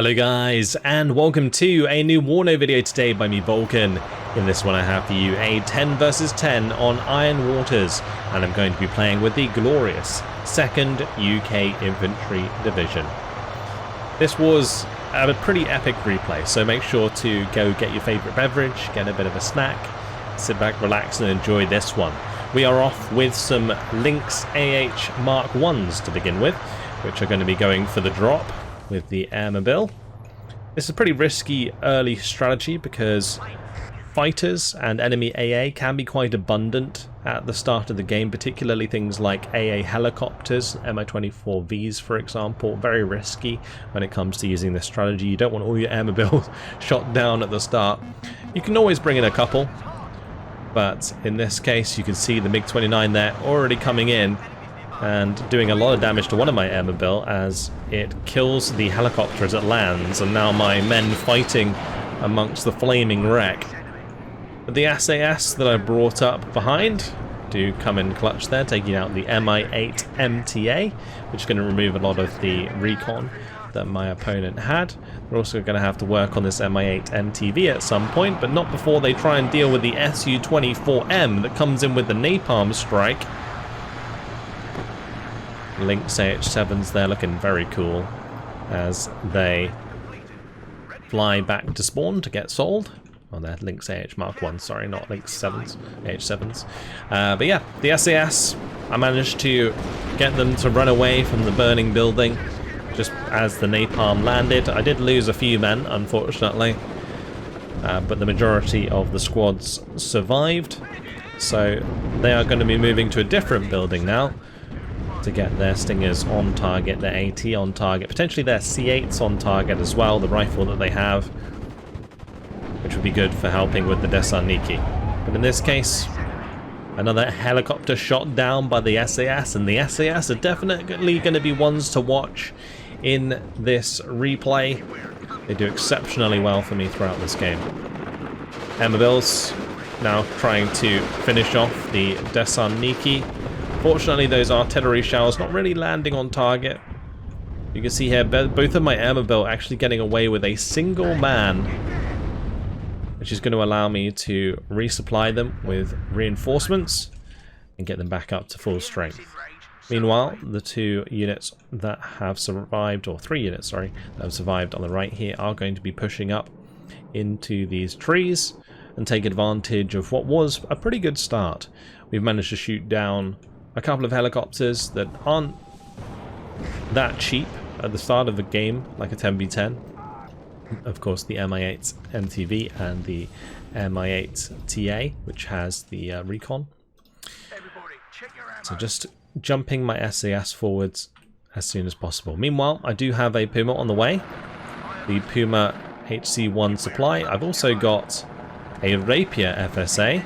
Hello guys, and welcome to a new WARNO video today by me, Vulcan. In this one I have for you a 10 versus 10 on Iron Waters, and I'm going to be playing with the glorious 2nd UK Infantry Division. This was a pretty epic replay, so make sure to go get your favourite beverage, get a bit of a snack, sit back, relax and enjoy this one. We are off with some Lynx AH Mark 1s to begin with, which are going to be going for the drop with the airmobile. This is a pretty risky early strategy because fighters and enemy AA can be quite abundant at the start of the game, particularly things like AA helicopters, Mi-24Vs for example. Very risky when it comes to using this strategy. You don't want all your airmobiles shot down at the start. You can always bring in a couple, but in this case you can see the MiG-29 there already coming in and doing a lot of damage to one of my airmobile as it kills the helicopter as it lands, and now my men fighting amongst the flaming wreck. But the SAS that I brought up behind do come in clutch there, taking out the Mi-8 MTA, which is going to remove a lot of the recon that my opponent had. We're also going to have to work on this Mi-8 MTV at some point, but not before they try and deal with the Su-24M that comes in with the napalm strike. Lynx AH-7s there looking very cool as they fly back to spawn to get sold. Oh, they're Lynx AH Mark 1, sorry, not Lynx 7s, AH-7s. But yeah, the SAS, I managed to get them to run away from the burning building just as the napalm landed. I did lose a few men, unfortunately, but the majority of the squads survived. So they are going to be moving to a different building now to get their Stingers on target, their AT on target, potentially their C8s on target as well, the rifle that they have, which would be good for helping with the Thessaloniki. But in this case, another helicopter shot down by the SAS, and the SAS are definitely going to be ones to watch in this replay. They do exceptionally well for me throughout this game. Airmobiles now trying to finish off the Thessaloniki. Fortunately, those artillery shells not really landing on target. You can see here both of my airmobile actually getting away with a single man, which is going to allow me to resupply them with reinforcements and get them back up to full strength. Meanwhile, the two units that have survived, or 3 units, sorry, that have survived on the right here are going to be pushing up into these trees and take advantage of what was a pretty good start. We've managed to shoot down a couple of helicopters that aren't that cheap at the start of the game, like a 10v10. Of course, the Mi-8 MTV and the Mi-8 TA, which has the recon. So just jumping my SAS forwards as soon as possible. Meanwhile, I do have a Puma on the way, the Puma HC-1 supply. I've also got a Rapier FSA,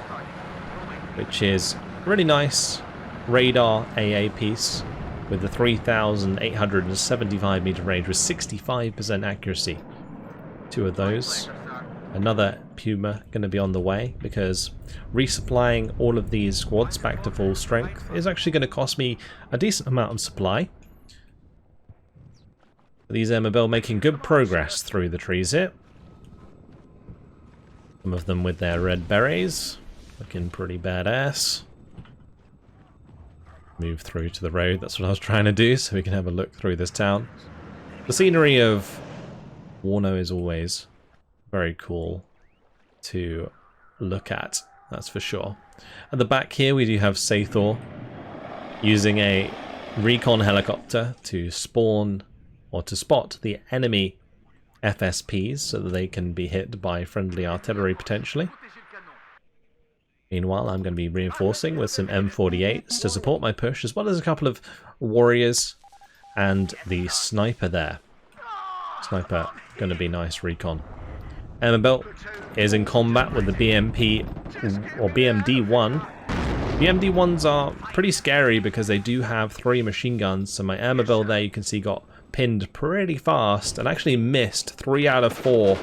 which is really nice radar AA piece with the 3,875 meter range with 65% accuracy. 2 of those. Another Puma going to be on the way because resupplying all of these squads back to full strength is actually going to cost me a decent amount of supply. These airmobile making good progress through the trees here. Some of them with their red berets, looking pretty badass. Move through to the road, that's what I was trying to do, so we can have a look through this town. The scenery of WARNO is always very cool to look at, that's for sure. At the back here we do have Sathor using a recon helicopter to spawn or to spot the enemy FSPs so that they can be hit by friendly artillery potentially. Meanwhile, I'm going to be reinforcing with some M48s to support my push, as well as a couple of warriors and the sniper there. Sniper, going to be nice recon. Airmobile is in combat with the BMP or BMD-1. BMD-1s are pretty scary because they do have 3 machine guns, so my airmobile there you can see got pinned pretty fast and actually missed 3 out of 4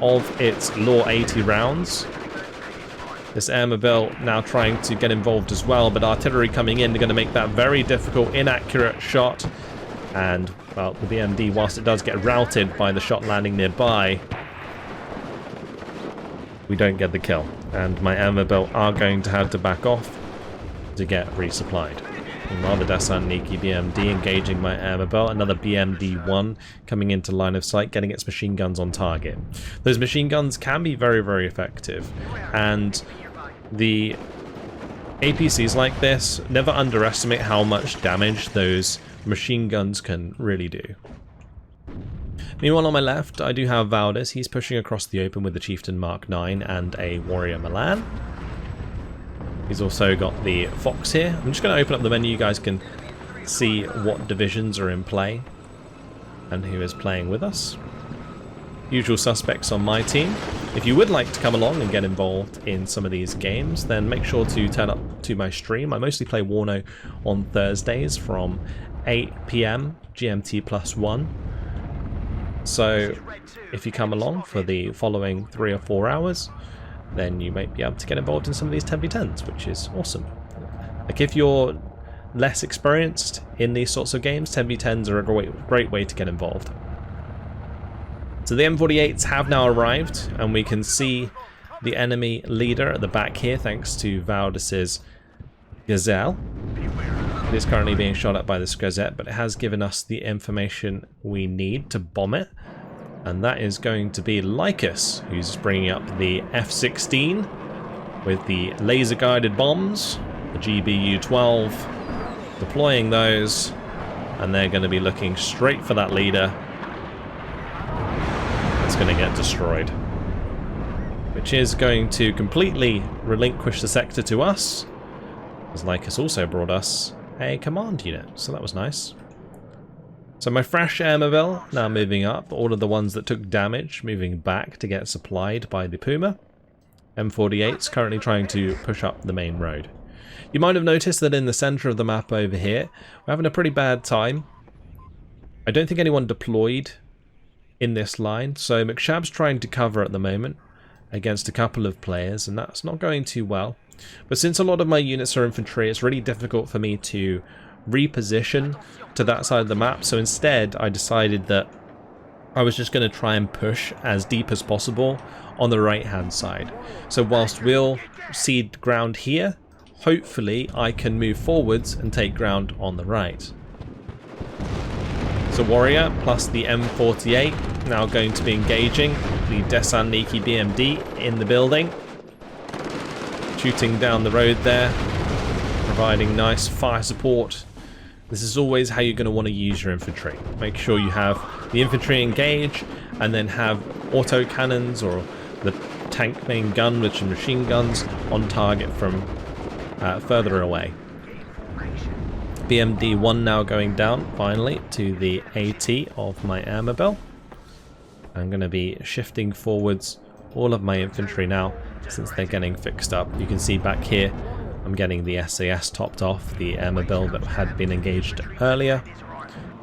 of its Law 80 rounds. This airmobile now trying to get involved as well, but artillery coming in, they're going to make that very difficult, inaccurate shot. And well, the BMD, whilst it does get routed by the shot landing nearby, we don't get the kill. And my Amabel are going to have to back off to get resupplied. Meanwhile, the Desantniki BMD engaging my Amabel, another BMD-1 coming into line of sight, getting its machine guns on target. Those machine guns can be very, very effective, and the APCs like this, never underestimate how much damage those machine guns can really do. Meanwhile, on my left, I do have Valdis. He's pushing across the open with the Chieftain Mark 9 and a Warrior Milan. He's also got the Fox here. I'm just going to open up the menu. You guys can see what divisions are in play and who is playing with us. Usual suspects on my team. If you would like to come along and get involved in some of these games, then make sure to turn up to my stream. I mostly play WARNO on Thursdays from 8 PM GMT +1. So if you come along for the following 3 or 4 hours, then you might be able to get involved in some of these 10v10s, which is awesome. Like, if you're less experienced in these sorts of games, 10v10s are a great way to get involved. So the M48s have now arrived, and we can see the enemy leader at the back here, thanks to Valdis's Gazelle. It is currently being shot at by the Scozette, but it has given us the information we need to bomb it. And that is going to be Lycus, who's bringing up the F-16 with the laser-guided bombs, the GBU-12, deploying those, and they're going to be looking straight for that leader. It's going to get destroyed, which is going to completely relinquish the sector to us, as Lycus also brought us a command unit, so that was nice. So my fresh Airmobile now moving up, all of the ones that took damage moving back to get supplied by the Puma. M48's currently trying to push up the main road. You might have noticed that in the center of the map over here, we're having a pretty bad time. I don't think anyone deployed in this line, so McShab's trying to cover at the moment against a couple of players, and that's not going too well. But since a lot of my units are infantry, it's really difficult for me to reposition to that side of the map, so instead I decided that I was just going to try and push as deep as possible on the right hand side. So whilst we'll cede ground here, hopefully I can move forwards and take ground on the right. So Warrior plus the M48 now going to be engaging the Desantniki BMD in the building, shooting down the road there, providing nice fire support. This is always how you're going to want to use your infantry. Make sure you have the infantry engage, and then have auto cannons or the tank main gun with some machine guns on target from further away. BMD-1 now going down finally to the AT of my Airmobile. I'm going to be shifting forwards all of my infantry now since they're getting fixed up. You can see back here I'm getting the SAS topped off, the Airmobile that had been engaged earlier.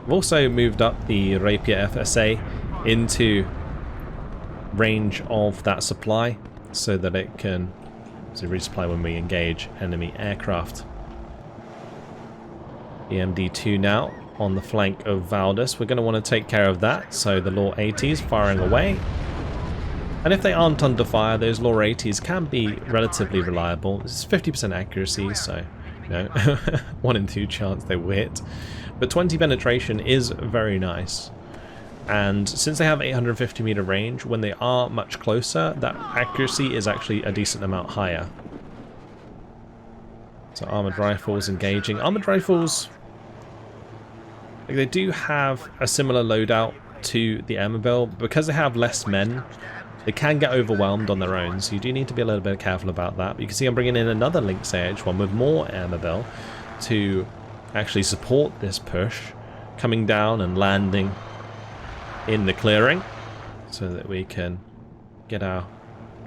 I've also moved up the Rapier FSA into range of that supply so that it can resupply when we engage enemy aircraft. BMD-2 now on the flank of Valdis. We're going to want to take care of that, so the Law 80s firing away. And if they aren't under fire, those Law 80s can be relatively reliable. This is 50% accuracy, so, you know, 1 in 2 chance they will hit. But 20 penetration is very nice. And since they have 850 meter range, when they are much closer, that accuracy is actually a decent amount higher. So armored rifles engaging. Armored rifles, they do have a similar loadout to the Airmobile, but because they have less men, they can get overwhelmed on their own, so you do need to be a little bit careful about that. But you can see I'm bringing in another Lynx AH-1 with more Airmobile to actually support this push, coming down and landing in the clearing so that we can get our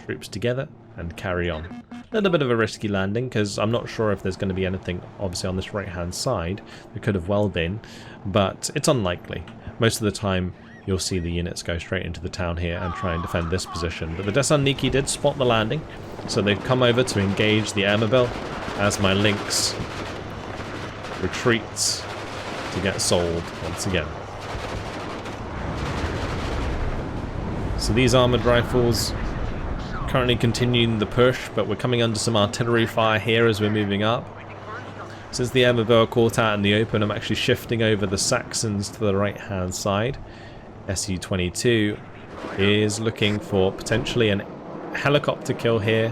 troops together and carry on. A little bit of a risky landing because I'm not sure if there's going to be anything obviously on this right hand side. There could have well been, but it's unlikely. Most of the time you'll see the units go straight into the town here and try and defend this position. But the Desantniki did spot the landing, so they've come over to engage the Airmobile as my Lynx retreats to get sold once again. So these armoured rifles currently continuing the push, but we're coming under some artillery fire here as we're moving up. Since the Airborne are caught out in the open, I'm actually shifting over the Saxons to the right hand side. Su-22 is looking for potentially a helicopter kill here.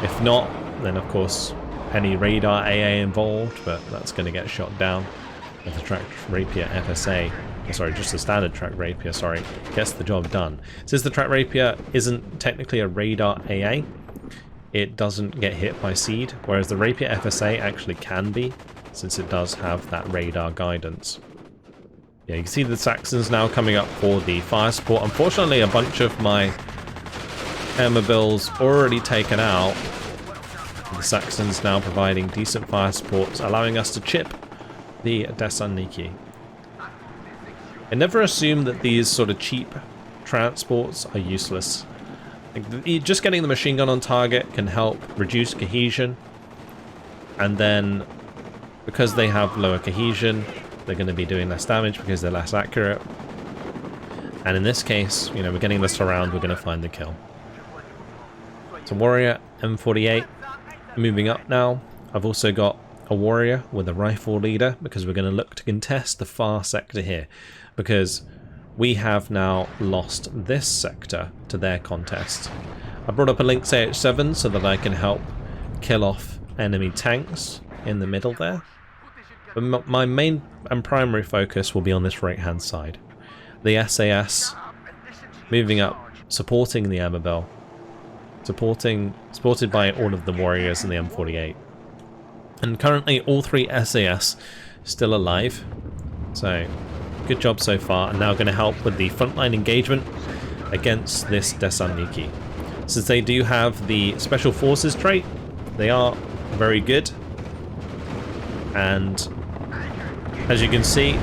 If not, then of course any radar AA involved, but that's going to get shot down with the tracked rapier FSA. Sorry, just a standard tracked rapier, sorry, gets the job done. Since the tracked rapier isn't technically a radar AA, it doesn't get hit by seed, whereas the rapier FSA actually can be, since it does have that radar guidance. Yeah, you can see the Saxons now coming up for the fire support. Unfortunately, a bunch of my Airmobiles already taken out. The Saxons now providing decent fire support, allowing us to chip the Thessaloniki. I never assume that these sort of cheap transports are useless. Just getting the machine gun on target can help reduce cohesion, and then because they have lower cohesion, they're going to be doing less damage because they're less accurate. And in this case, you know, we're getting the surround, we're going to find the kill. So Warrior M48 moving up now. I've also got a Warrior with a rifle leader because we're going to look to contest the far sector here, because we have now lost this sector to their contest. I brought up a Lynx AH-7 so that I can help kill off enemy tanks in the middle there. But my main and primary focus will be on this right hand side. The SAS moving up, supporting the Airmobile, supported by all of the Warriors and the M48. And currently all three SAS still alive. So good job so far, and now going to help with the frontline engagement against this Thessaloniki. Since they do have the Special Forces trait, they are very good. And as you can see,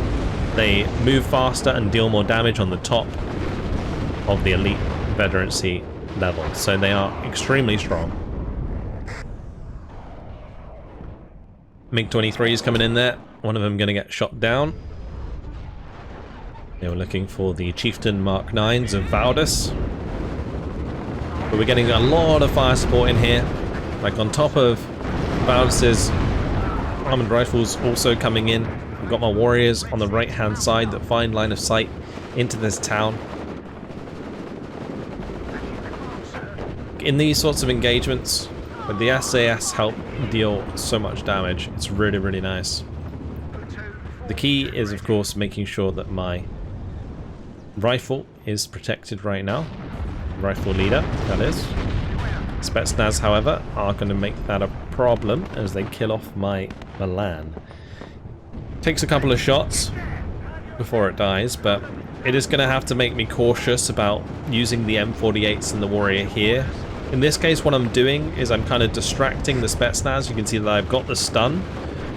they move faster and deal more damage on the top of the elite veterancy level. So they are extremely strong. MiG-23 is coming in there. One of them going to get shot down. They were looking for the Chieftain Mark 9s of Valdus. But we're getting a lot of fire support in here. Like on top of Valdus's armoured rifles also coming in. We've got my Warriors on the right hand side that find line of sight into this town. In these sorts of engagements, with the SAS help deal so much damage, it's really, really nice. The key is, of course, making sure that my rifle is protected right now. Rifle leader, that is. Spetsnaz, however, are going to make that a problem as they kill off my Milan. Takes a couple of shots before it dies, but it is going to have to make me cautious about using the M48s and the Warrior here. In this case, what I'm doing is I'm kind of distracting the Spetsnaz. You can see that I've got the stun,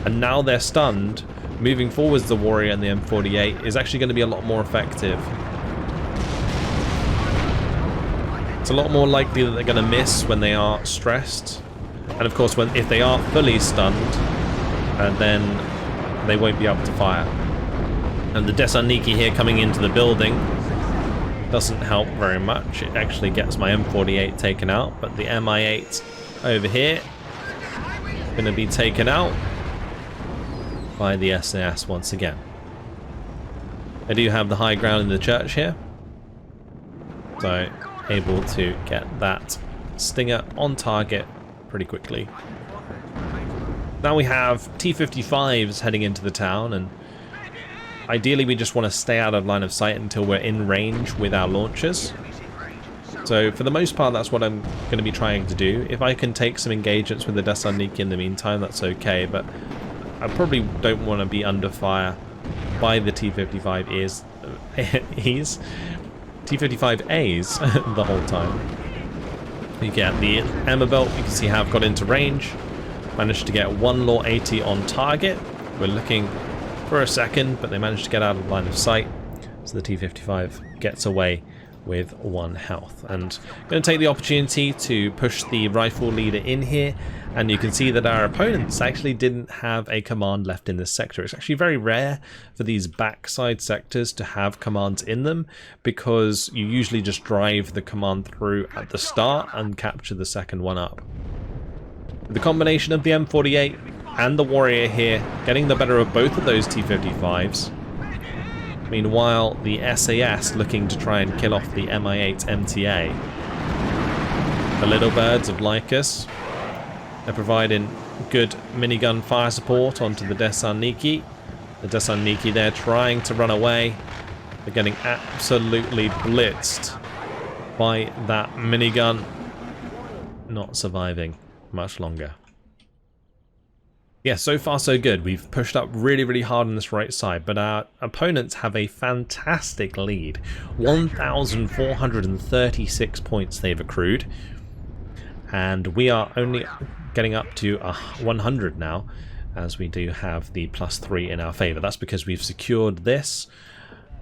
and now they're stunned. Moving forwards, the Warrior and the M48 is actually going to be a lot more effective. It's a lot more likely that they're going to miss when they are stressed. And of course, if they are fully stunned, then they won't be able to fire. And the Thessaloniki here coming into the building doesn't help very much. It actually gets my M48 taken out, but the Mi-8 over here going to be taken out by the SAS once again. I do have the high ground in the church here, so able to get that Stinger on target pretty quickly. Now we have T-55s heading into the town, and ideally we just want to stay out of line of sight until we're in range with our launchers. So for the most part, that's what I'm going to be trying to do. If I can take some engagements with the Thessaloniki in the meantime, that's okay, but I probably don't want to be under fire by the T-55As T-55As the whole time. You get the Airmobile, you can see how I've got into range. Managed to get one Law 80 on target. We're looking for a second, but they managed to get out of line of sight. So the T-55 gets away with 1 health. And I'm going to take the opportunity to push the rifle leader in here, and you can see that our opponents actually didn't have a command left in this sector. It's actually very rare for these backside sectors to have commands in them, because you usually just drive the command through at the start and capture the second one up. The combination of the M48 and the Warrior here getting the better of both of those T-55s. Meanwhile, the SAS looking to try and kill off the Mi-8 MTA. The Little Birds of Lycus, they're providing good minigun fire support onto the Desarniki. The Desarniki there trying to run away. They're getting absolutely blitzed by that minigun. Not surviving much longer. Yeah, so far so good. We've pushed up really hard on this right side, but our opponents have a fantastic lead. 1,436 points they've accrued, and we are only getting up to 100 now, as we do have the +3 in our favor. That's because we've secured this,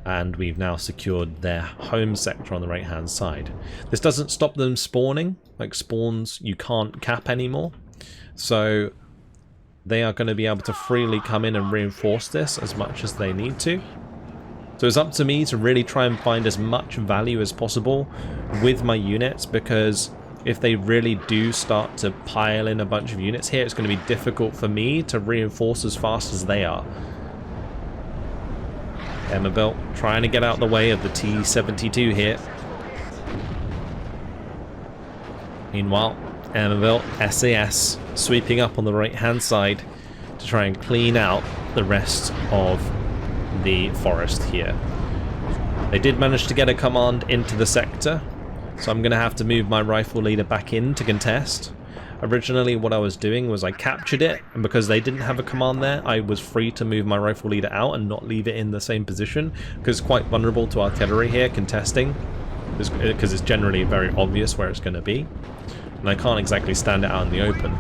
and we've now secured their home sector on the right hand side. This doesn't stop them spawning. Like, spawns you can't cap anymore, so they are going to be able to freely come in and reinforce this as much as they need to. So it's up to me to really try and find as much value as possible with my units, because if they really do start to pile in a bunch of units here, it's going to be difficult for me to reinforce as fast as they are. Emmerbilt trying to get out the way of the T-72 here. Meanwhile, Emmerbilt SAS sweeping up on the right hand side to try and clean out the rest of the forest here. They did manage to get a command into the sector, so I'm going to have to move my rifle leader back in to contest. Originally what I was doing was I captured it, and because they didn't have a command there, I was free to move my rifle leader out and not leave it in the same position, because it's quite vulnerable to artillery here contesting, because it's generally very obvious where it's going to be, and I can't exactly stand it out in the open.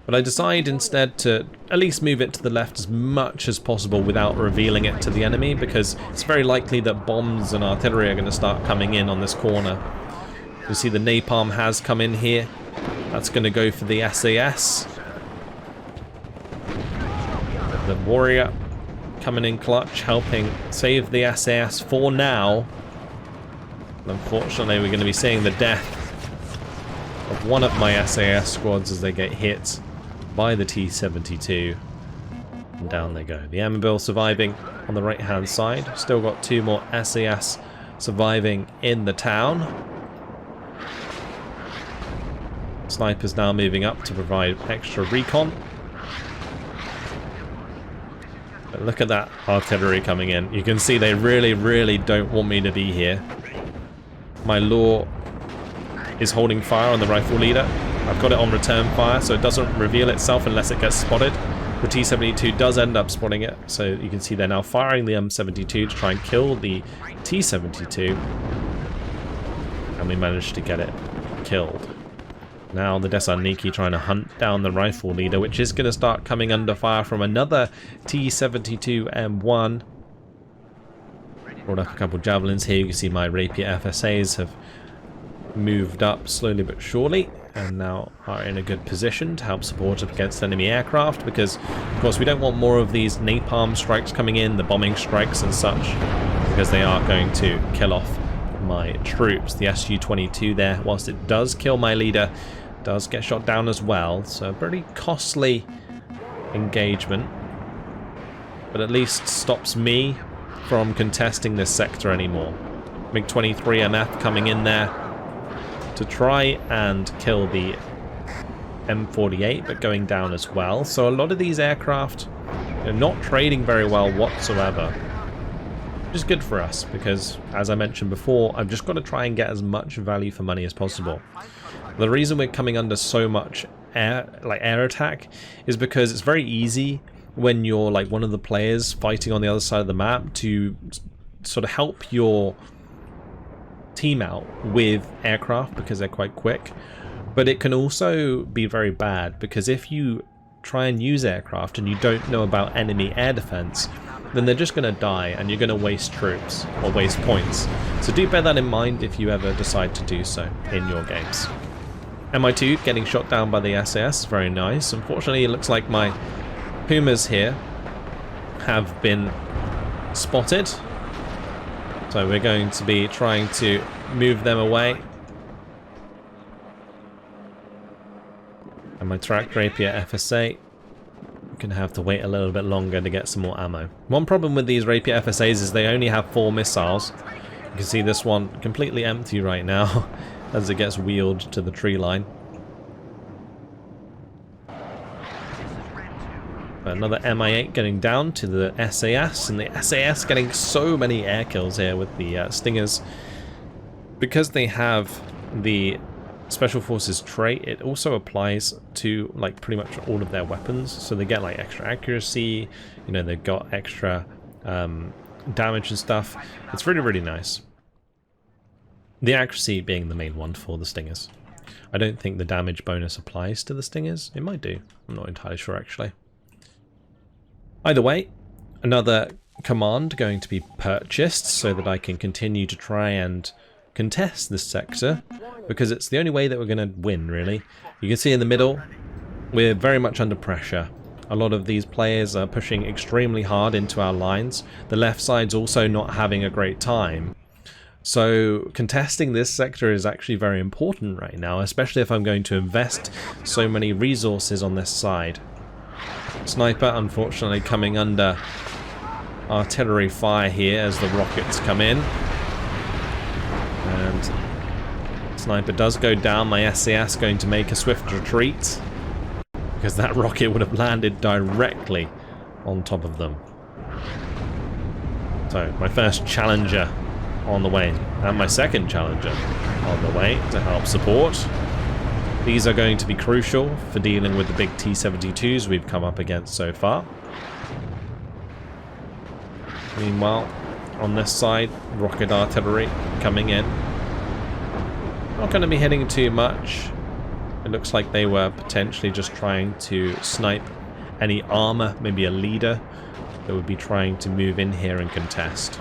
But I decide instead to at least move it to the left as much as possible without revealing it to the enemy, because it's very likely that bombs and artillery are going to start coming in on this corner. You see the napalm has come in here. That's going to go for the SAS. The Warrior coming in clutch, helping save the SAS for now. Unfortunately, we're going to be seeing the death of one of my SAS squads as they get hit by the T-72. And down they go. The Emmerbilt surviving on the right hand side. Still got 2 more SAS surviving in the town. Snipers now moving up to provide extra recon. But look at that artillery coming in. You can see they really don't want me to be here. My law is holding fire on the rifle leader. I've got it on return fire, so it doesn't reveal itself unless it gets spotted. The T-72 does end up spotting it, so you can see they're now firing the M72 to try and kill the T-72. And we managed to get it killed. Now the Desarniki trying to hunt down the rifle leader, which is going to start coming under fire from another T-72M1. Brought up a couple javelins here. You can see my Rapier FSAs have moved up slowly but surely, and now are in a good position to help support up against enemy aircraft, because of course we don't want more of these napalm strikes coming in, the bombing strikes and such, because they are going to kill off my troops. The Su-22 there, whilst it does kill my leader, does get shot down as well, so a pretty costly engagement, but at least stops me from contesting this sector anymore. MiG-23 MF coming in there to try and kill the M48, but going down as well. So a lot of these aircraft are not trading very well whatsoever, which is good for us, because as I mentioned before, I've just got to try and get as much value for money as possible. The reason we're coming under so much air attack is because it's very easy when you're like one of the players fighting on the other side of the map to sort of help your team out with aircraft, because they're quite quick. But it can also be very bad, because if you try and use aircraft and you don't know about enemy air defense, then they're just going to die and you're going to waste troops or waste points. So do bear that in mind if you ever decide to do so in your games. MI2 getting shot down by the SAS, very nice. Unfortunately, it looks like my Pumas here have been spotted. So we're going to be trying to move them away. And my tracked rapier FSA gonna have to wait a little bit longer to get some more ammo. One problem with these rapier FSAs is they only have 4 missiles. You can see this one completely empty right now as it gets wheeled to the tree line. Another Mi-8 getting down to the SAS, and the SAS getting so many air kills here with the Stingers. Because they have the Special Forces trait, it also applies to like pretty much all of their weapons, so they get like extra accuracy, you know, they've got extra damage and stuff. It's really, really nice. The accuracy being the main one for the Stingers. I don't think the damage bonus applies to the Stingers. It might do. I'm not entirely sure actually. Either way, another command going to be purchased so that I can continue to try and contest this sector, because it's the only way that we're going to win, really. You can see in the middle, we're very much under pressure. A lot of these players are pushing extremely hard into our lines. The left side's also not having a great time. So contesting this sector is actually very important right now, especially if I'm going to invest so many resources on this side. Sniper, unfortunately, coming under artillery fire here as the rockets come in. And Sniper does go down. My SAS going to make a swift retreat, because that rocket would have landed directly on top of them. So, my first Challenger on the way, and my second Challenger on the way to help support. These are going to be crucial for dealing with the big T-72s we've come up against so far. Meanwhile, on this side, rocket artillery coming in. Not going to be hitting too much. It looks like they were potentially just trying to snipe any armor, maybe a leader, that would be trying to move in here and contest.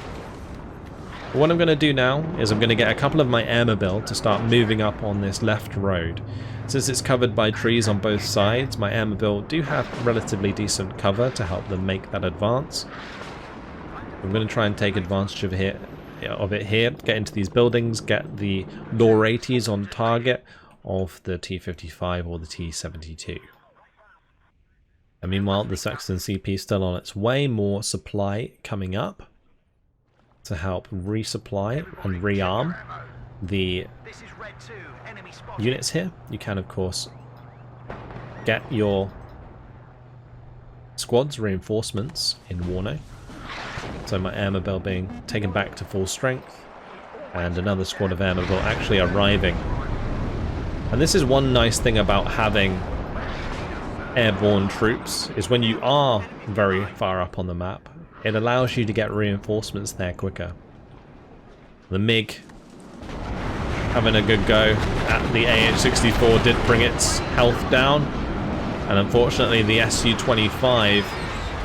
But what I'm going to do now is I'm going to get a couple of my airmobile to start moving up on this left road. Since it's covered by trees on both sides, my airmobile do have relatively decent cover to help them make that advance. I'm going to try and take advantage of it here, get into these buildings, get the low 80s on target of the T-55 or the T-72. And meanwhile, the Saxon CP still on its way, more supply coming up to help resupply and rearm the units here. You can, of course, get your squads reinforcements in WARNO. So my airmobile being taken back to full strength, and another squad of airmobile actually arriving. And this is one nice thing about having airborne troops, is when you are very far up on the map, it allows you to get reinforcements there quicker. The MiG having a good go at the AH-64 did bring its health down, and unfortunately the Su-25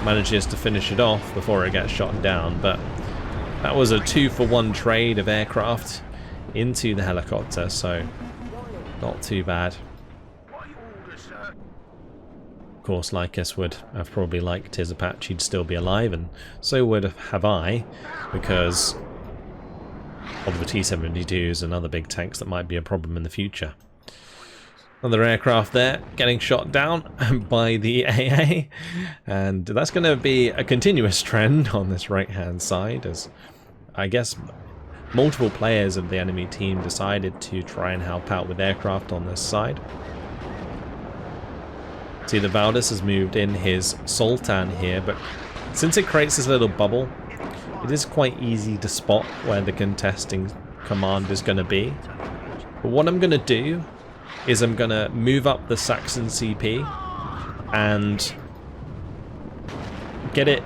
manages to finish it off before it gets shot down. But that was a 2-for-1 trade of aircraft into the helicopter, so not too bad. Of course, Lycus would have probably liked his Apache to still be alive, and so would have I, because of the T-72s and other big tanks that might be a problem in the future. Another aircraft there getting shot down by the AA, and that's going to be a continuous trend on this right hand side, as I guess multiple players of the enemy team decided to try and help out with aircraft on this side. See, the Valdis has moved in his Sultan here, but since it creates this little bubble, it is quite easy to spot where the contesting command is going to be. But what I'm going to do is I'm going to move up the Saxon CP and get it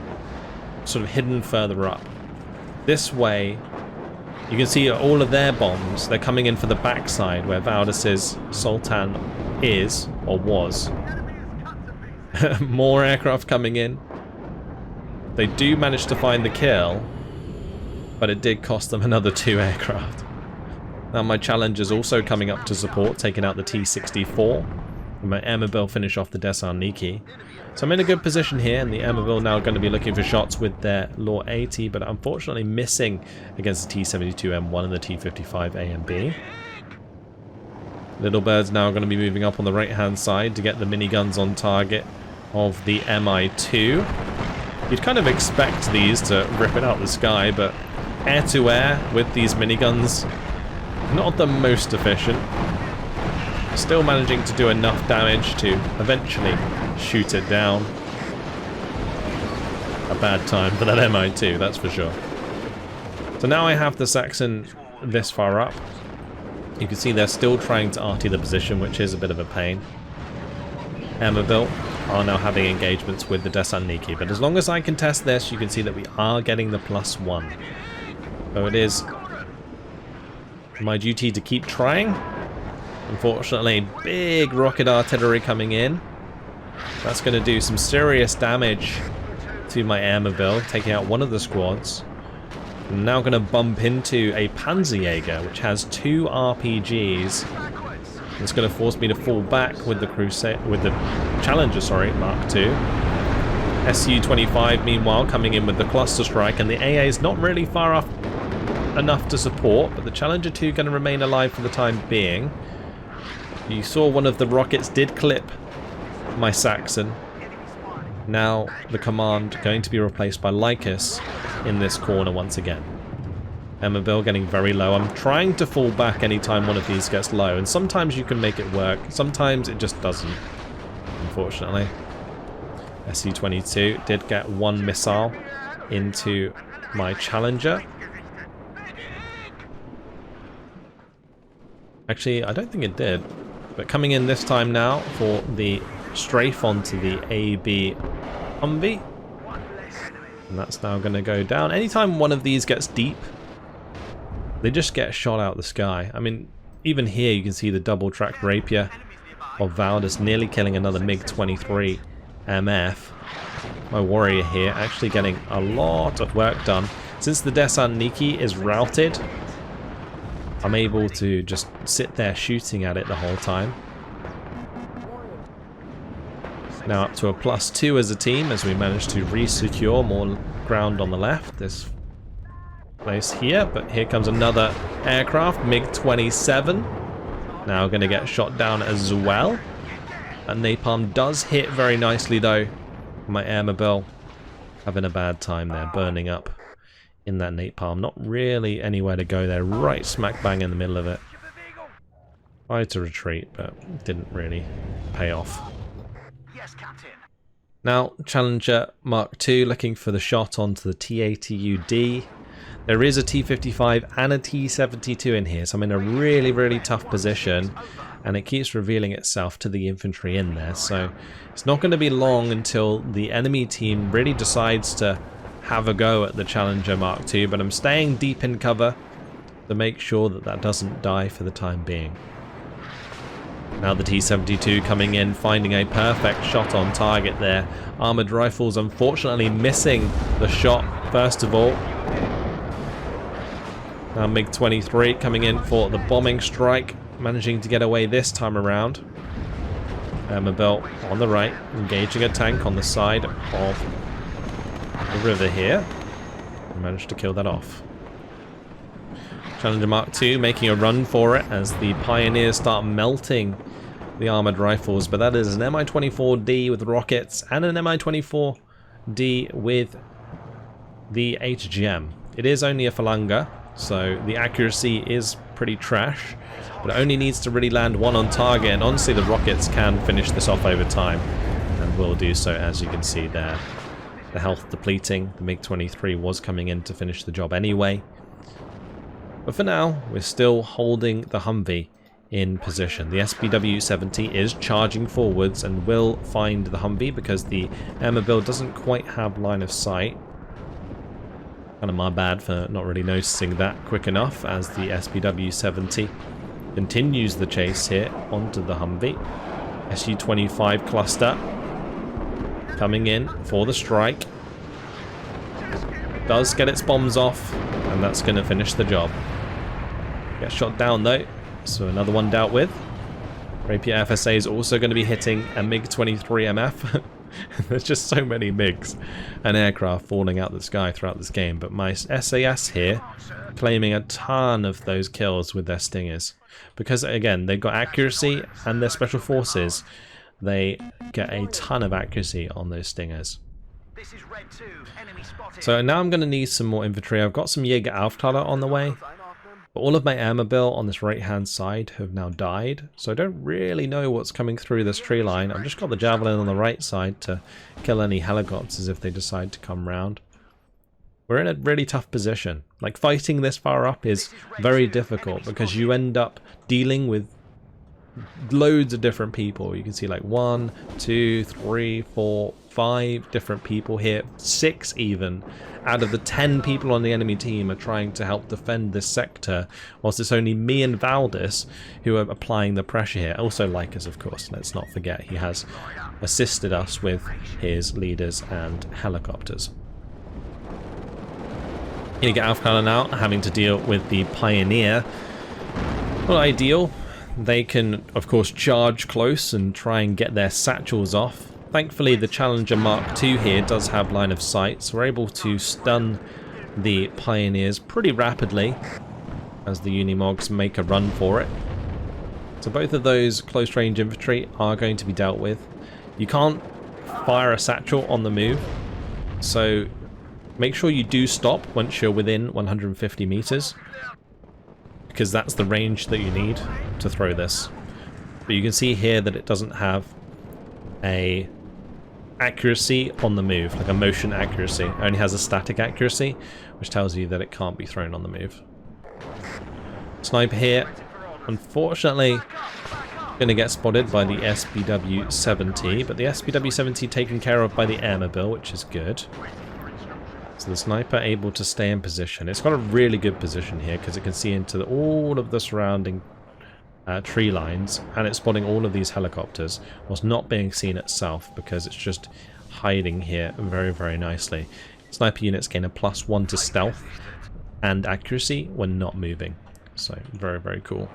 sort of hidden further up. This way, you can see all of their bombs, they're coming in for the backside where Valdis's Sultan is, or was. More aircraft coming in. They do manage to find the kill, but it did cost them another 2 aircraft. Now my Challenger's also coming up to support, taking out the T-64. And my Airmobile finish off the Desarniki. So I'm in a good position here, and the Airmobile now going to be looking for shots with their Law 80, but unfortunately missing against the T-72M1 and the T-55A and B. Little Bird's now going to be moving up on the right-hand side to get the miniguns on target of the Mi-2. You'd kind of expect these to rip it out the sky, but air-to-air with these miniguns, not the most efficient. Still managing to do enough damage to eventually shoot it down. A bad time for that Mi-2, that's for sure. So now I have the Saxon this far up. You can see they're still trying to arty the position, which is a bit of a pain. Airmobile are now having engagements with the Desarniki, but as long as I can test this, you can see that we are getting the +1. So it is my duty to keep trying. Unfortunately, big rocket artillery coming in. That's going to do some serious damage to my Airmobile, taking out one of the squads. I'm now going to bump into a Panzerjäger, which has 2 RPGs. It's going to force me to fall back with the Challenger, sorry, Mark II. Su-25, meanwhile, coming in with the cluster strike, and the AA is not really far off enough to support, but the Challenger 2 going to remain alive for the time being. You saw one of the rockets did clip my Saxon. Now the command going to be replaced by Lycus in this corner once again. Airmobile getting very low. I'm trying to fall back anytime one of these gets low, and sometimes you can make it work, sometimes it just doesn't, unfortunately. Su-22 did get 1 missile into my Challenger. Actually, I don't think it did. But coming in this time now for the strafe onto the AB Humvee. And that's now going to go down. Anytime one of these gets deep, they just get shot out the sky. I mean, even here you can see the double-track Rapier of Valdez nearly killing another MiG-23 MF. My Warrior here actually getting a lot of work done. Since the Desarniki is routed, I'm able to just sit there shooting at it the whole time. Now up to a +2 as a team as we manage to re-secure more ground on the left. This place here, but here comes another aircraft, MiG-27. Now going to get shot down as well. And napalm does hit very nicely though. My Airmobile having a bad time there, burning up in that napalm. Not really anywhere to go there, right smack bang in the middle of it. Tried to retreat, but didn't really pay off. Now, Challenger Mark II looking for the shot onto the T-80UD. There is a T-55 and a T-72 in here, so I'm in a really, really tough position, and it keeps revealing itself to the infantry in there, so it's not going to be long until the enemy team really decides to have a go at the Challenger Mark II, but I'm staying deep in cover to make sure that that doesn't die for the time being. Now the T-72 coming in, finding a perfect shot on target there. Armoured rifles unfortunately missing the shot first of all. Now MiG-23 coming in for the bombing strike, managing to get away this time around. Airmobile on the right, engaging a tank on the side of the river here. We managed to kill that off. Challenger Mark II making a run for it as the Pioneers start melting the armoured rifles, but that is an Mi-24D with rockets and an Mi-24D with the HGM. It is only a Phalanga, so the accuracy is pretty trash, but it only needs to really land one on target, and honestly the rockets can finish this off over time, and will do so as you can see there. The health depleting, the MiG-23 was coming in to finish the job anyway. But for now, we're still holding the Humvee in position. The SPW-70 is charging forwards and will find the Humvee because the Airmobile doesn't quite have line of sight. Kind of my bad for not really noticing that quick enough as the SPW-70 continues the chase here onto the Humvee. Su-25 cluster coming in for the strike. does get its bombs off, and that's going to finish the job. Gets shot down though, so another one dealt with. Rapier FSA is also going to be hitting a MiG-23 MF. There's just so many MiGs and aircraft falling out the sky throughout this game, but my SAS here claiming a ton of those kills with their Stingers. Because again, they've got accuracy, and their special forces, they get a ton of accuracy on those Stingers. So now I'm going to need some more infantry. I've got some Jäger Auftaler on the way, but all of my Airmobile on this right hand side have now died, so I don't really know what's coming through this tree line. I've just got the Javelin on the right side to kill any helicopters if they decide to come round. We're in a really tough position. Like, fighting this far up is very difficult because you end up dealing with loads of different people. You can see like 1, 2, 3, 4, 5 different people here, 6 even out of the 10 people on the enemy team are trying to help defend this sector, whilst it's only me and Valdis who are applying the pressure here. Also Lycus, of course, let's not forget, he has assisted us with his leaders and helicopters. You get Auftaler now having to deal with the Pioneer. Not ideal. They can, of course, charge close and try and get their satchels off. Thankfully, the Challenger Mark II here does have line of sight, so we're able to stun the Pioneers pretty rapidly as the Unimogs make a run for it. So both of those close-range infantry are going to be dealt with. You can't fire a satchel on the move, so make sure you do stop once you're within 150 meters, because that's the range that you need to throw this. But you can see here that it doesn't have a accuracy on the move, like a motion accuracy. It only has a static accuracy, which tells you that it can't be thrown on the move. Sniper here, unfortunately, going to get spotted by the SBW-70, but the SBW-70 taken care of by the Airmobile, which is good. So the sniper able to stay in position. It's got a really good position here because it can see into all of the surrounding tree lines, and it's spotting all of these helicopters whilst not being seen itself because it's just hiding here very, very nicely. Sniper units gain a +1 to stealth and accuracy when not moving. So very, very cool.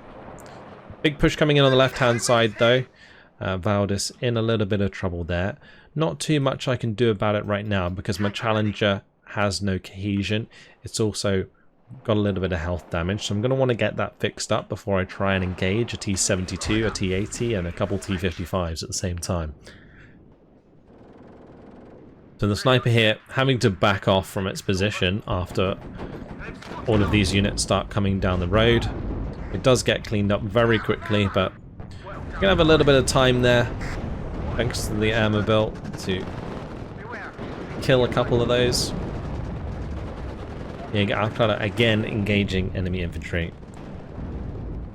Big push coming in on the left hand side though. Valdis in a little bit of trouble there. Not too much I can do about it right now because my Challenger has no cohesion. It's also got a little bit of health damage, so I'm going to want to get that fixed up before I try and engage a T-72, a T-80 and a couple T-55s at the same time. So the sniper here having to back off from its position after all of these units start coming down the road. It does get cleaned up very quickly, but we're going to have a little bit of time there thanks to the Airmobile to kill a couple of those. Yeah, Auftaler again engaging enemy infantry.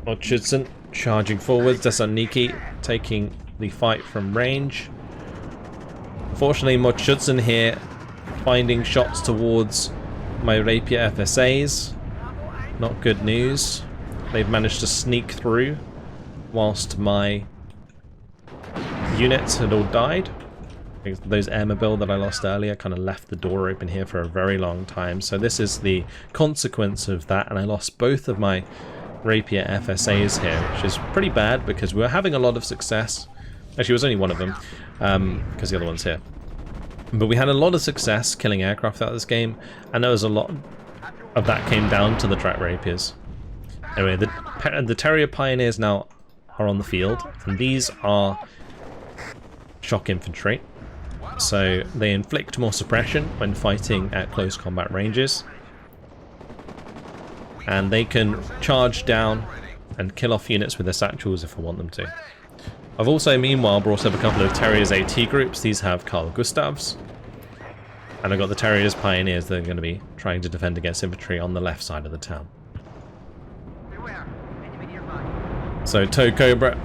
Mordschützen charging forwards. Thessaloniki taking the fight from range. Unfortunately, Mordschützen here finding shots towards my Rapier FSAs. Not good news. They've managed to sneak through whilst my units had all died. Those Airmobile that I lost earlier kind of left the door open here for a very long time. So this is the consequence of that, and I lost both of my Rapier FSAs here, which is pretty bad because we were having a lot of success. Actually, it was only one of them because the other one's here. But we had a lot of success killing aircraft out of this game, and there was a lot of that came down to the track Rapiers. Anyway, the Terrier Pioneers now are on the field, and these are shock infantry. So they inflict more suppression when fighting at close combat ranges. And they can charge down and kill off units with their satchels if I want them to. I've also meanwhile brought up a couple of Terriers AT groups. These have Carl Gustavs. And I've got the Terriers Pioneers that are going to be trying to defend against infantry on the left side of the town. So Tow Cobra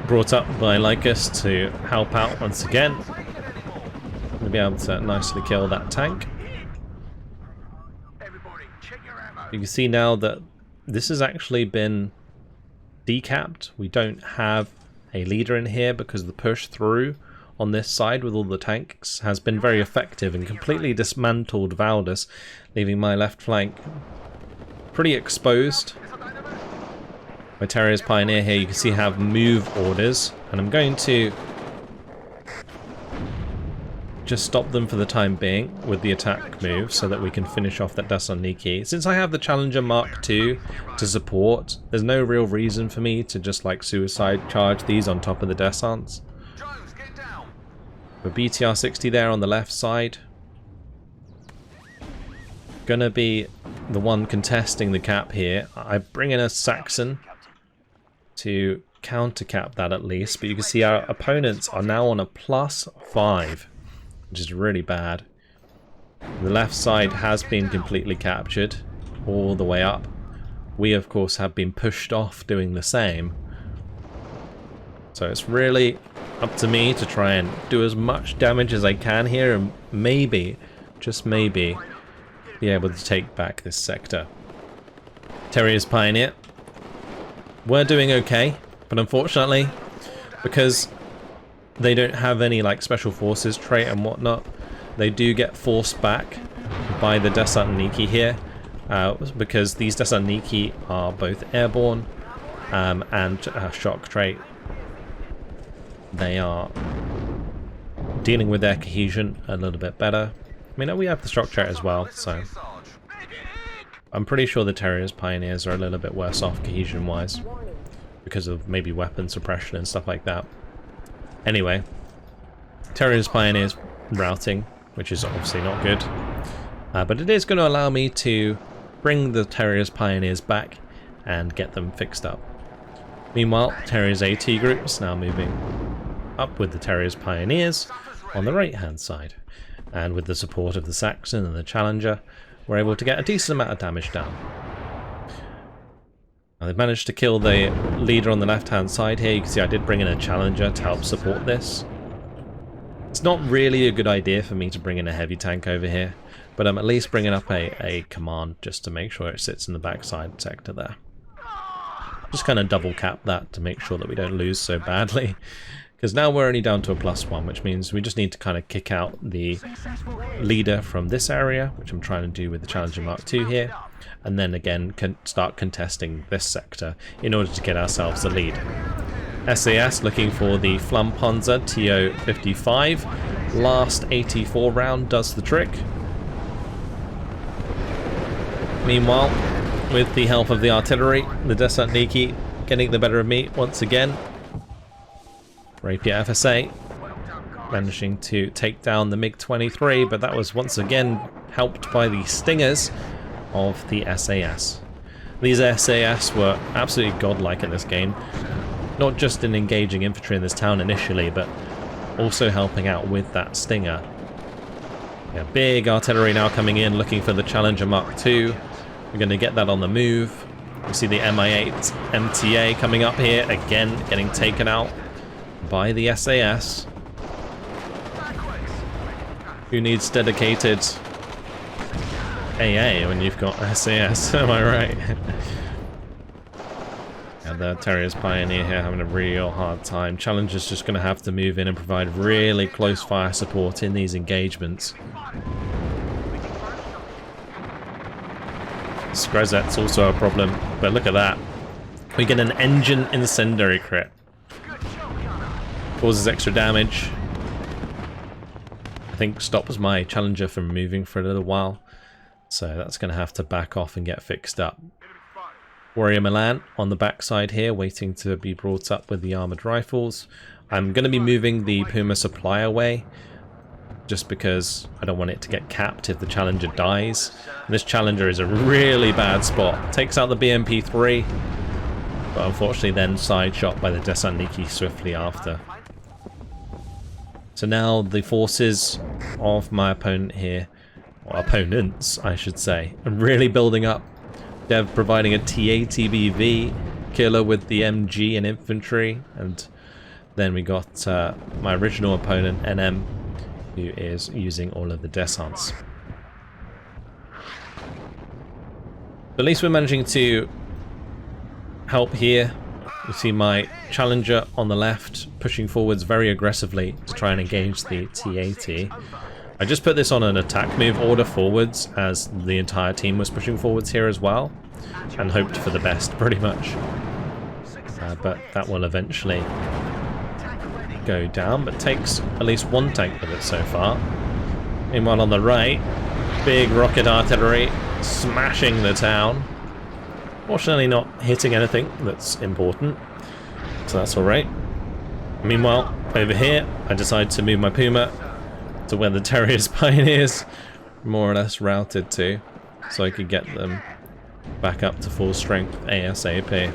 brought up by Lycus to help out once again. To be able to nicely kill that tank. You can see now that this has actually been decapped. We don't have a leader in here because the push through on this side with all the tanks has been very effective and completely dismantled Valdis, leaving my left flank pretty exposed. My Terrier's Pioneer here, you can see, have move orders, and I'm going to just stop them for the time being with the attack move so that we can finish off that Thessaloniki. Since I have the Challenger Mark II to support, there's no real reason for me to just like suicide charge these on top of the Descents. With BTR-60 there on the left side, gonna be the one contesting the cap here. I bring in a Saxon to counter cap that at least, but you can see our opponents are now on a +5. Which is really bad. The left side has been completely captured all the way up. We of course have been pushed off doing the same. So it's really up to me to try and do as much damage as I can here and maybe, just maybe, be able to take back this sector. Terrier's Pioneer. We're doing okay, but unfortunately, because they don't have any like special forces trait and whatnot, they do get forced back by the Thessaloniki here, because these Thessaloniki are both airborne and shock trait. They are dealing with their cohesion a little bit better. I mean, we have the shock trait as well, so I'm pretty sure the Terrier's Pioneers are a little bit worse off cohesion wise because of maybe weapon suppression and stuff like that. Anyway, Terrier's Pioneers routing, which is obviously not good, but it is going to allow me to bring the Terrier's Pioneers back and get them fixed up. Meanwhile, Terrier's AT group is now moving up with the Terrier's Pioneers on the right hand side, and with the support of the Saxon and the Challenger, we're able to get a decent amount of damage down. Now they've managed to kill the leader on the left-hand side here. You can see I did bring in a Challenger to help support this. It's not really a good idea for me to bring in a heavy tank over here, but I'm at least bringing up a command just to make sure it sits in the backside sector there. Just kind of double cap that to make sure that we don't lose so badly. Because now we're only down to a +1, which means we just need to kind of kick out the leader from this area, which I'm trying to do with the Challenger Mark II here, and then again start contesting this sector in order to get ourselves the lead. SAS looking for the Flammpanzer TO-55. Last 84 round does the trick. Meanwhile, with the help of the artillery, the Thessaloniki getting the better of me once again. Rapier FSA managing to take down the MiG-23, but that was once again helped by the stingers of the SAS. These SAS were absolutely godlike in this game, not just in engaging infantry in this town initially, but also helping out with that stinger. Yeah, big artillery now coming in looking for the Challenger Mark II. We're going to get that on the move. You see the Mi-8 MTA coming up here, again getting taken out by the SAS. Who needs dedicated AA when you've got SAS? Am I right? And the Terrier's Pioneer here having a real hard time. Challenger's just going to have to move in and provide really close fire support in these engagements. Screzet's also a problem, but look at that. We get an engine incendiary crit. Causes extra damage. I think stops my Challenger from moving for a little while. So that's going to have to back off and get fixed up. Warrior Milan on the backside here, waiting to be brought up with the armoured rifles. I'm going to be moving the Puma supply away, just because I don't want it to get capped if the Challenger dies. And this Challenger is a really bad spot. Takes out the BMP-3, but unfortunately then side shot by the Thessaloniki swiftly after. So now the forces of my opponent here, or opponents I should say, are really building up. Dev providing a TATBV killer with the MG and infantry, and then we got my original opponent NM, who is using all of the descents. At least we're managing to help here. You see my Challenger on the left pushing forwards very aggressively to try and engage the T-80. I just put this on an attack move order forwards as the entire team was pushing forwards here as well, and hoped for the best pretty much. But that will eventually go down, but takes at least one tank with it so far. Meanwhile on the right, big rocket artillery smashing the town. Fortunately not hitting anything that's important, so that's alright. Meanwhile, over here, I decide to move my Puma to where the Terrier's Pioneers more or less routed to, so I could get them back up to full strength ASAP.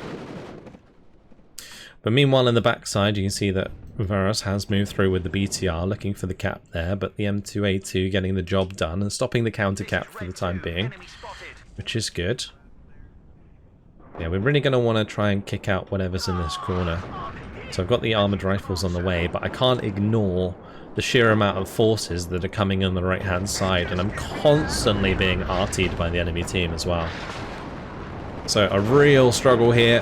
But meanwhile in the backside you can see that Varus has moved through with the BTR looking for the cap there, but the M2A2 getting the job done and stopping the counter cap for the time being, which is good. Yeah, we're really going to want to try and kick out whatever's in this corner. So I've got the armoured rifles on the way, but I can't ignore the sheer amount of forces that are coming on the right hand side, and I'm constantly being artied by the enemy team as well. So a real struggle here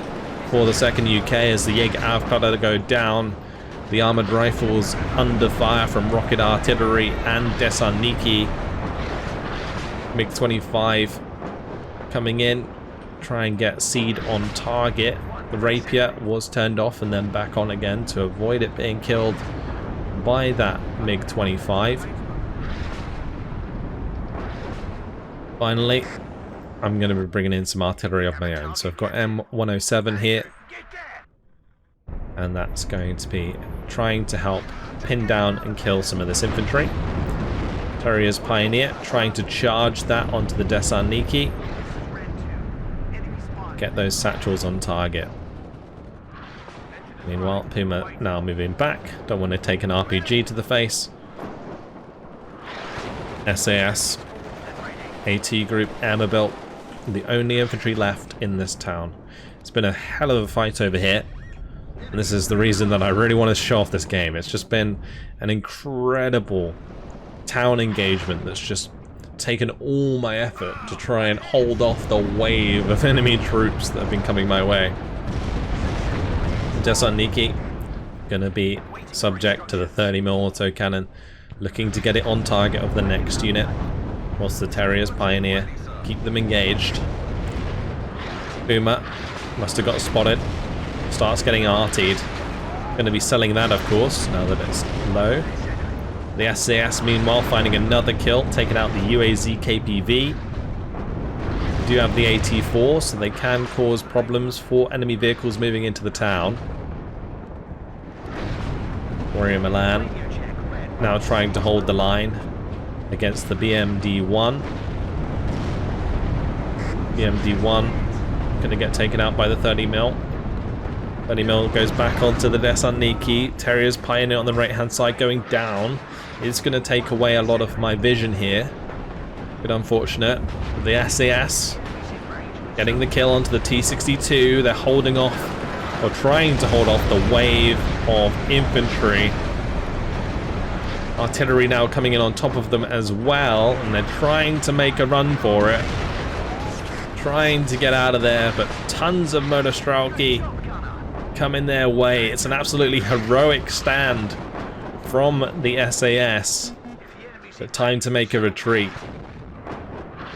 for the 2nd UK as the Jaeger Avkada go down. The armoured rifles under fire from rocket artillery and Desaniki. MiG-25 coming in, try and get Seed on target. The Rapier was turned off and then back on again to avoid it being killed by that MiG-25. Finally, I'm going to be bringing in some artillery of my own. So I've got M107 here, and that's going to be trying to help pin down and kill some of this infantry. Terrier's Pioneer trying to charge that onto the Desaniki. Get those satchels on target. Meanwhile, Puma now moving back. Don't want to take an RPG to the face. SAS, AT Group, Armour Belt, the only infantry left in this town. It's been a hell of a fight over here, and this is the reason that I really want to show off this game. It's just been an incredible town engagement that's just taken all my effort to try and hold off the wave of enemy troops that have been coming my way. Desaniki gonna be subject to the 30mm autocannon, looking to get it on target of the next unit, whilst the Terrier's Pioneer keep them engaged. Puma must have got spotted, starts getting artied. Gonna be selling that, of course, now that it's low. The SAS meanwhile finding another kill, taking out the UAZ KPV. Do have the AT4, so they can cause problems for enemy vehicles moving into the town. Warrior Milan now trying to hold the line against the BMD-1. BMD-1 going to get taken out by the 30mm. 30mm goes back onto the Desaniki. Terrier's Pioneer on the right hand side going down. It's going to take away a lot of my vision here. Bit unfortunate. The SAS getting the kill onto the T-62. They're holding off, or trying to hold off, the wave of infantry. Artillery now coming in on top of them as well, and they're trying to make a run for it. Trying to get out of there, but tons of Motostralki coming their way. It's an absolutely heroic stand from the SAS. But time to make a retreat.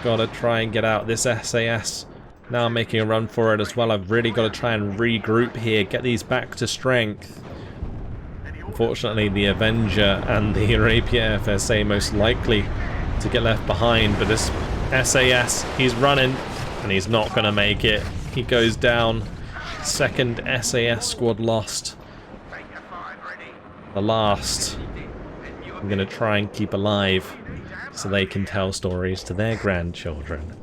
Gotta try and get out. This SAS now making a run for it as well. I've really got to try and regroup here, get these back to strength. Unfortunately, the Avenger and the Rapier FSA most likely to get left behind, but this SAS, he's running and he's not going to make it. He goes down. Second SAS squad lost. The last I'm going to try and keep alive so they can tell stories to their grandchildren.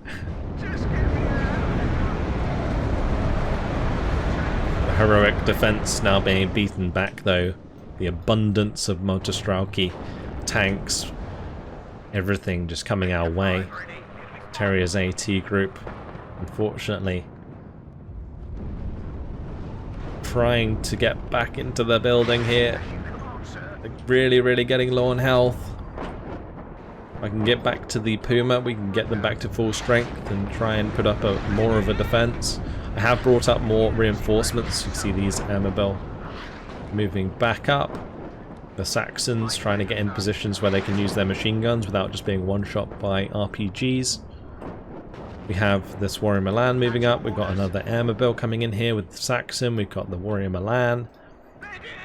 The heroic defense now being beaten back though. The abundance of Motostralki, tanks, everything just coming our way. Terrier's AT Group, unfortunately, trying to get back into the building here. Really getting low on health. If I can get back to the Puma, we can get them back to full strength and try and put up more of a defense. I have brought up more reinforcements. You can see these Airmobile moving back up. The Saxons trying to get in positions where they can use their machine guns without just being one-shot by RPGs. We have this Warrior Milan moving up. We've got another Airmobile coming in here with the Saxon. We've got the Warrior Milan.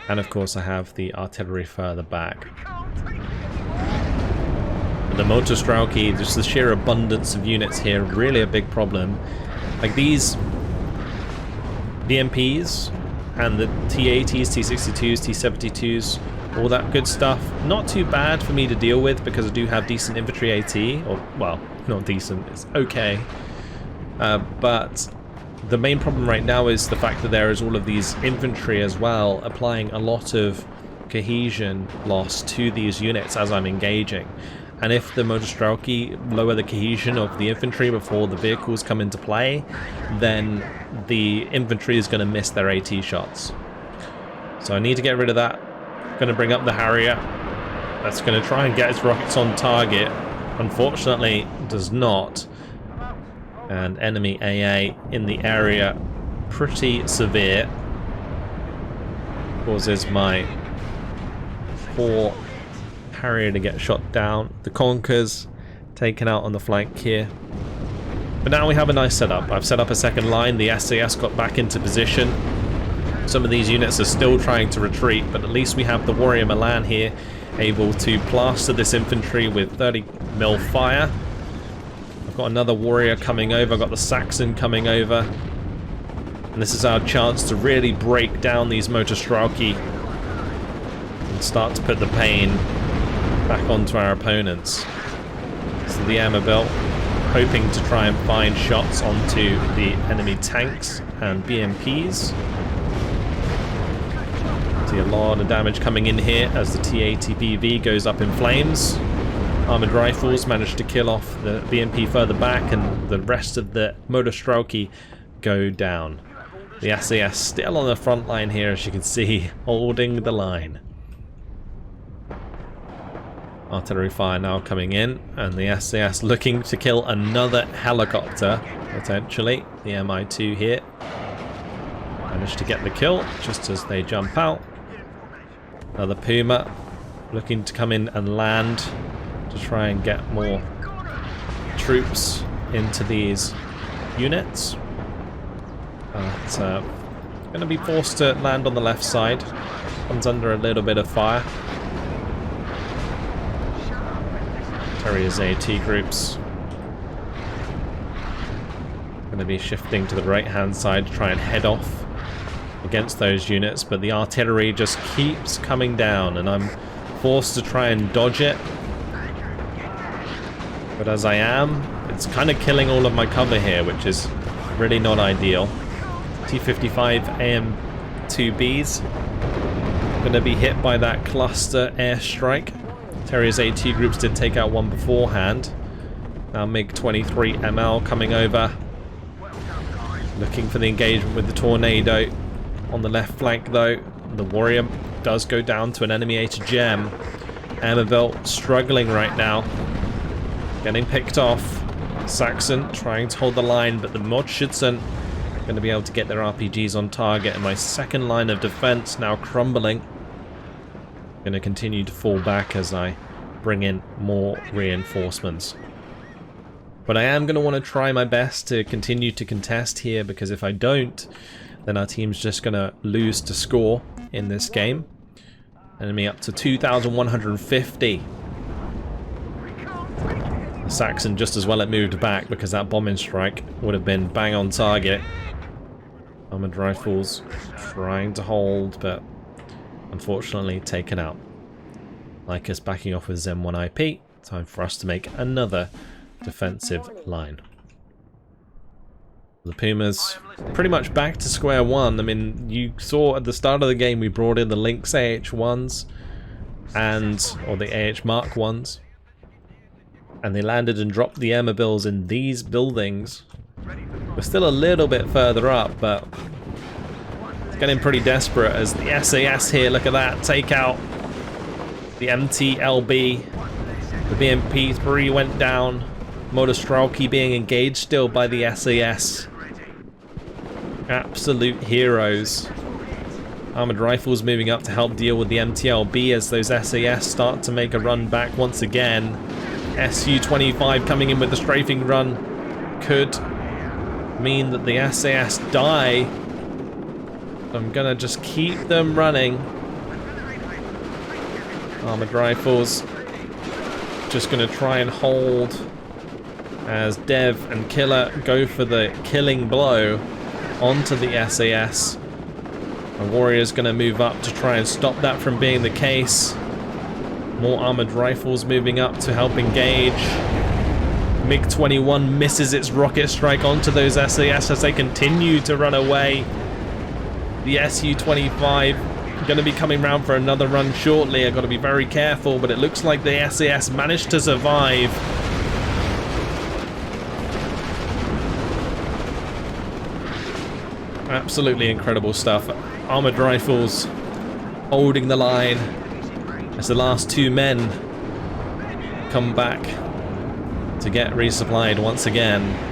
And of course I have the artillery further back. The Motorstrauki, just the sheer abundance of units here, really a big problem. Like these BMPs and the T-80s, T-62s, T-72s, all that good stuff, not too bad for me to deal with because I do have decent infantry AT, or, well, not decent, it's okay. But the main problem right now is the fact that there is all of these infantry as well, applying a lot of cohesion loss to these units as I'm engaging. And if the Motorstrauki lower the cohesion of the infantry before the vehicles come into play, then the infantry is going to miss their AT shots. So I need to get rid of that. Going to bring up the Harrier. That's going to try and get its rockets on target. Unfortunately, does not. And enemy AA in the area, pretty severe. Causes my poor Harrier to get shot down. The Conkers taken out on the flank here. But now we have a nice setup. I've set up a second line. The SAS got back into position. Some of these units are still trying to retreat, but at least we have the Warrior Milan here, able to plaster this infantry with 30mm fire. I've got another Warrior coming over. I've got the Saxon coming over. And this is our chance to really break down these Motorstrauki and start to put the pain back onto our opponents. So the Airmobile hoping to try and find shots onto the enemy tanks and BMPs. See a lot of damage coming in here as the T-80BV goes up in flames. Armoured rifles manage to kill off the BMP further back, and the rest of the Motorstrauki go down. The SAS still on the front line here, as you can see, holding the line. Artillery fire now coming in, and the SAS looking to kill another helicopter, potentially. The Mi-2 here. Managed to get the kill just as they jump out. Another Puma looking to come in and land to try and get more troops into these units. But going to be forced to land on the left side. Comes under a little bit of fire. Terrier's AT groups going to be shifting to the right hand side to try and head off against those units, but the artillery just keeps coming down and I'm forced to try and dodge it. But as I am, it's kind of killing all of my cover here, which is really not ideal. T-55 AM2Bs going to be hit by that cluster airstrike. Terrier's AT groups did take out one beforehand. Now MiG-23 ML coming over. Looking for the engagement with the Tornado. On the left flank though, the Warrior does go down to an enemy AT-GEM. Airmobile struggling right now. Getting picked off. Saxon trying to hold the line, but the Mordschützen going to be able to get their RPGs on target, and my second line of defense now crumbling. Going to continue to fall back as I bring in more reinforcements. But I am going to want to try my best to continue to contest here, because if I don't, then our team's just going to lose to score in this game. Enemy up to 2,150. The Saxon just as well it moved back, because that bombing strike would have been bang on target. Armoured rifles trying to hold, but unfortunately taken out. Lycus backing off with Zem-1 IP. Time for us to make another defensive line. The Pumas pretty much back to square one. I mean, you saw at the start of the game we brought in the Lynx AH-1s or the AH Mark 1s, and they landed and dropped the Airmobiles in these buildings. We're still a little bit further up, but it's getting pretty desperate as the SAS here, look at that, take out the MTLB. The BMP-3 went down. Motorstrauki being engaged still by the SAS. Absolute heroes. Armoured Rifles moving up to help deal with the MTLB as those SAS start to make a run back once again. Su-25 coming in with the strafing run could mean that the SAS die. I'm gonna just keep them running. Armoured Rifles just gonna try and hold as Dev and Killer go for the killing blow onto the SAS. The Warrior's gonna move up to try and stop that from being the case. More Armoured Rifles moving up to help engage. MiG-21 misses its rocket strike onto those SAS as they continue to run away. The Su-25 going to be coming round for another run shortly. I've got to be very careful, but it looks like the SAS managed to survive. Absolutely incredible stuff. Armoured Rifles holding the line as the last two men come back to get resupplied once again.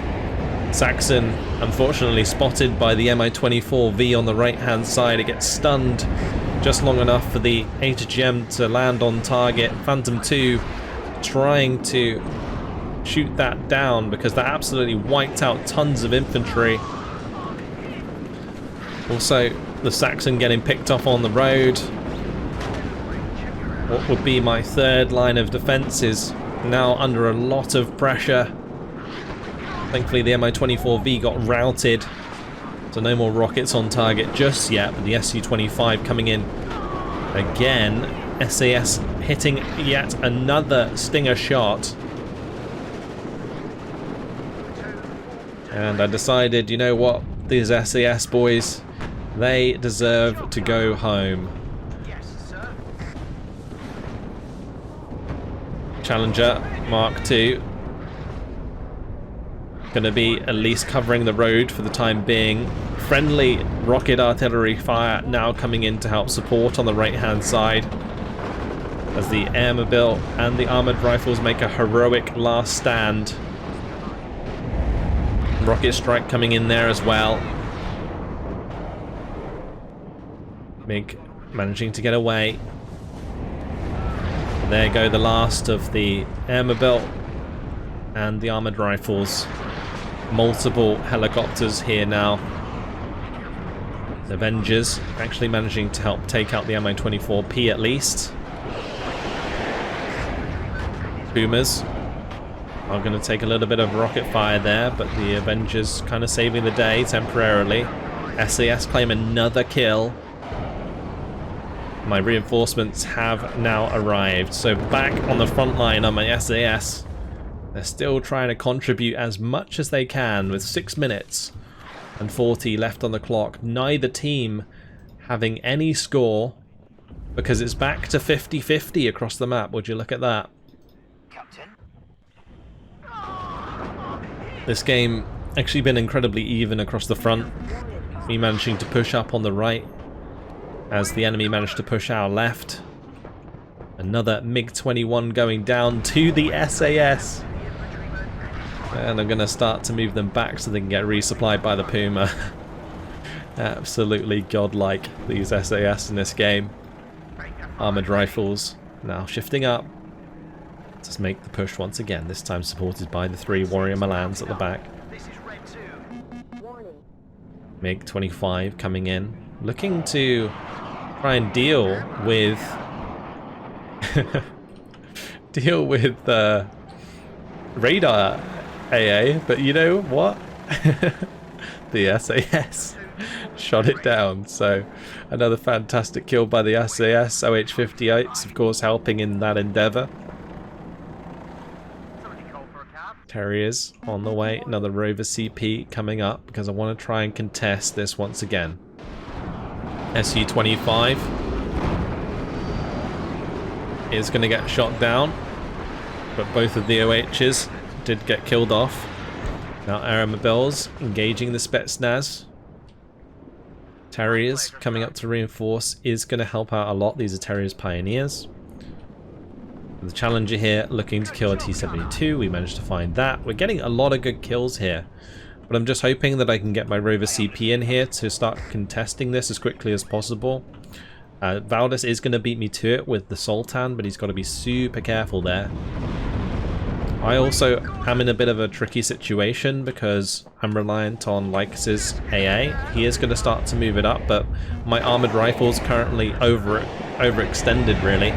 Saxon, unfortunately spotted by the Mi-24V on the right-hand side. It gets stunned just long enough for the ATGM to land on target. Phantom 2 trying to shoot that down because that absolutely wiped out tons of infantry. Also, the Saxon getting picked off on the road. What would be my third line of defense is now under a lot of pressure. Thankfully the Mi-24V got routed, so no more rockets on target just yet, but the Su-25 coming in again. SAS hitting yet another stinger shot. And I decided, you know what, these SAS boys, they deserve to go home. Challenger Mark II going to be at least covering the road for the time being. Friendly rocket artillery fire now coming in to help support on the right hand side as the Airmobile and the Armoured Rifles make a heroic last stand. Rocket strike coming in there as well. MiG managing to get away. There go the last of the Airmobile and the Armoured Rifles. Multiple helicopters here now. The Avengers actually managing to help take out the Mi-24P at least. Pumas are going to take a little bit of rocket fire there, but the Avengers kind of saving the day temporarily. SAS claim another kill. My reinforcements have now arrived, so back on the front line on my SAS. They're still trying to contribute as much as they can with 6 minutes and 40 left on the clock. Neither team having any score because it's back to 50-50 across the map. Would you look at that? This game actually been incredibly even across the front. Me managing to push up on the right as the enemy managed to push our left. Another MiG-21 going down to the SAS. And I'm going to start to move them back so they can get resupplied by the Puma. Absolutely godlike, these SAS in this game. Armoured Rifles now shifting up to make the push once again, this time supported by the 3 Warrior Milans at the back. MiG-25 coming in, looking to try and deal with radar AA, but you know what? The SAS shot it down, so another fantastic kill by the SAS. OH-58s of course helping in that endeavour. Terriers on the way, another Rover CP coming up because I want to try and contest this once again. Su-25 is going to get shot down, but both of the OHs did get killed off. Now Aeromobiles engaging the Spetsnaz. Terriers coming up to reinforce is going to help out a lot. These are Terriers Pioneers. The Challenger here looking to kill a T-72. We managed to find that. We're getting a lot of good kills here. But I'm just hoping that I can get my Rover CP in here to start contesting this as quickly as possible. Valdis is going to beat me to it with the Sultan, but he's got to be super careful there. I also am in a bit of a tricky situation because I'm reliant on Lycus's AA. He is going to start to move it up, but my armoured rifle's currently overextended, really.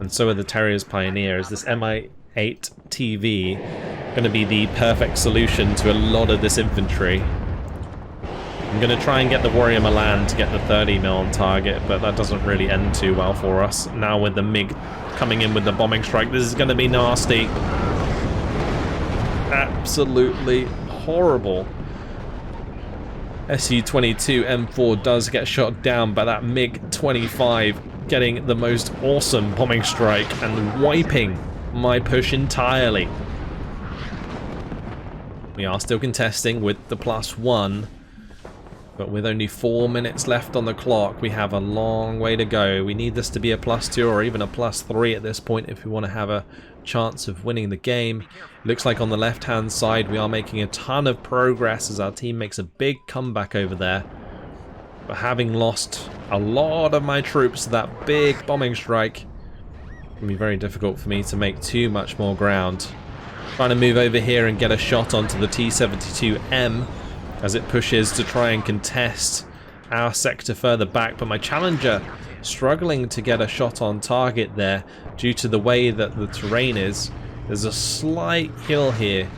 And so are the Terrier's Pioneer. Is this MI8 TV going to be the perfect solution to a lot of this infantry? I'm going to try and get the Warrior Milan to get the 30mm on target, but that doesn't really end too well for us. Now with the MiG coming in with the bombing strike, this is going to be nasty. Absolutely horrible. Su-22 M4 does get shot down by that MiG-25, getting the most awesome bombing strike and wiping my push entirely. We are still contesting with the +1. But with only 4 minutes left on the clock, we have a long way to go. We need this to be a +2 or even a +3 at this point if we want to have a chance of winning the game. Looks like on the left-hand side we are making a ton of progress as our team makes a big comeback over there. But having lost a lot of my troops to that big bombing strike, it's going to be very difficult for me to make too much more ground. Trying to move over here and get a shot onto the T-72M as it pushes to try and contest our sector further back, but my Challenger struggling to get a shot on target there due to the way that the terrain is. There's a slight hill here,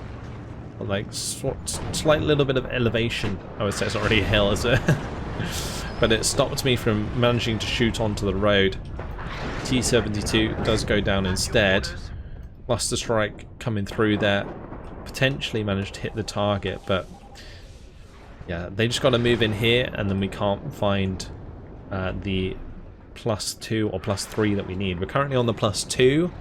like slight little bit of elevation. I would say it's not really a hill, is it? But it stopped me from managing to shoot onto the road. T-72 does go down instead. Cluster strike coming through there, potentially managed to hit the target, but yeah, they just got to move in here, and then we can't find the +2 or +3 that we need. We're currently on the +2.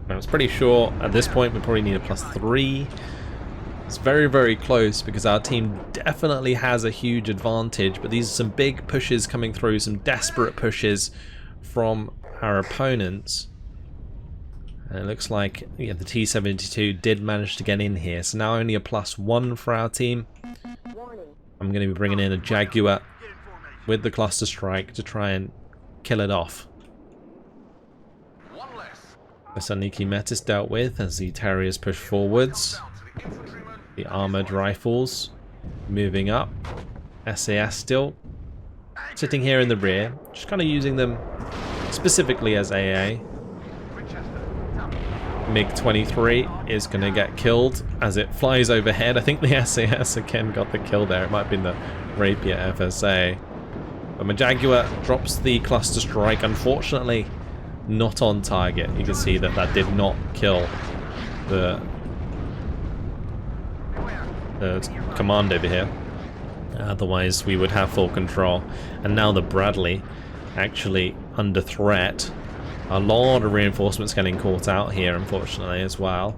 I was pretty sure at this point we probably need a +3. It's very, very close because our team definitely has a huge advantage, but these are some big pushes coming through, some desperate pushes from our opponents. And it looks like the T-72 did manage to get in here. So now only a +1 for our team. I'm going to be bringing in a Jaguar with the cluster strike to try and kill it off. The Saniki Metis dealt with as the Terriers push forwards. The armoured rifles moving up. SAS still sitting here in the rear, just kind of using them specifically as AA. MiG-23 is going to get killed as it flies overhead. I think the SAS again got the kill there. It might have been the Rapier FSA. But my Jaguar drops the cluster strike. Unfortunately, not on target. You can see that that did not kill the command over here. Otherwise, we would have full control. And now the Bradley actually under threat. A lot of reinforcements getting caught out here, unfortunately, as well.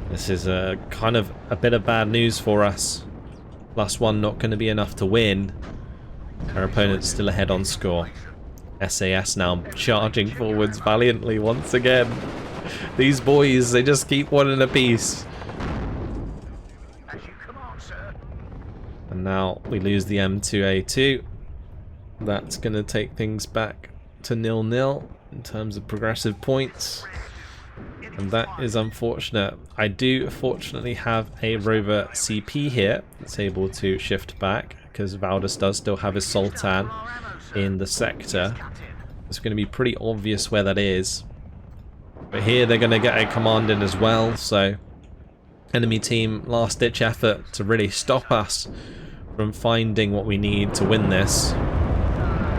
This is kind of a bit of bad news for us. +1 not going to be enough to win. Our opponent's still ahead on score. SAS now charging forwards valiantly once again. These boys, they just keep winning a piece. And now we lose the M2A2. That's going to take things back to 0-0 in terms of progressive points, and that is unfortunate. I do fortunately have a Rover CP here that's able to shift back because Valdis does still have his Sultan in the sector. It's going to be pretty obvious where that is, but here they're going to get a command in as well, so enemy team last ditch effort to really stop us from finding what we need to win this.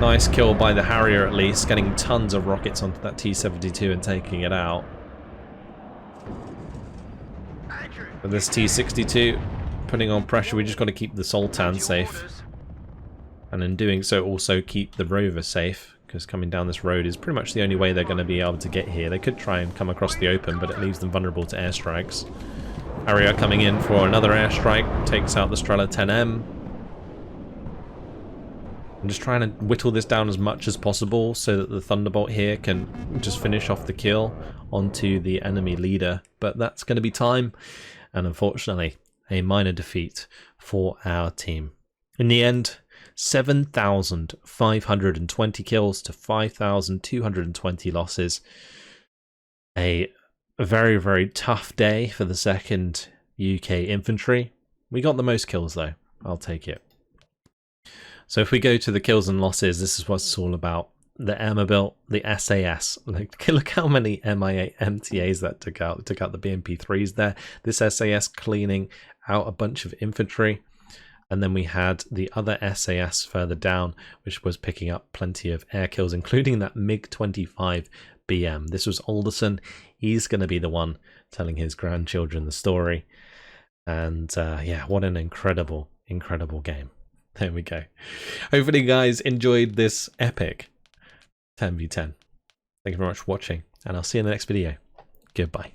Nice kill by the Harrier at least, getting tons of rockets onto that T-72 and taking it out. But this T-62 putting on pressure, we just got to keep the Sultan safe. And in doing so also keep the Rover safe, because coming down this road is pretty much the only way they're going to be able to get here. They could try and come across the open, but it leaves them vulnerable to airstrikes. Harrier coming in for another airstrike, takes out the Strela 10M. I'm just trying to whittle this down as much as possible so that the Thunderbolt here can just finish off the kill onto the enemy leader. But that's going to be time, and unfortunately, a minor defeat for our team. In the end, 7,520 kills to 5,220 losses. A very, very tough day for the 2nd UK Infantry. We got the most kills though. I'll take it. So if we go to the kills and losses, this is what it's all about. The Airmobile, the SAS. Look how many MIA MTAs that took out. It took out the BMP3s there. This SAS cleaning out a bunch of infantry. And then we had the other SAS further down, which was picking up plenty of air kills, including that MiG-25 BM. This was Alderson. He's going to be the one telling his grandchildren the story. And yeah, what an incredible, incredible game. There we go. Hopefully you guys enjoyed this epic 10v10. Thank you very much for watching, and I'll see you in the next video. Goodbye.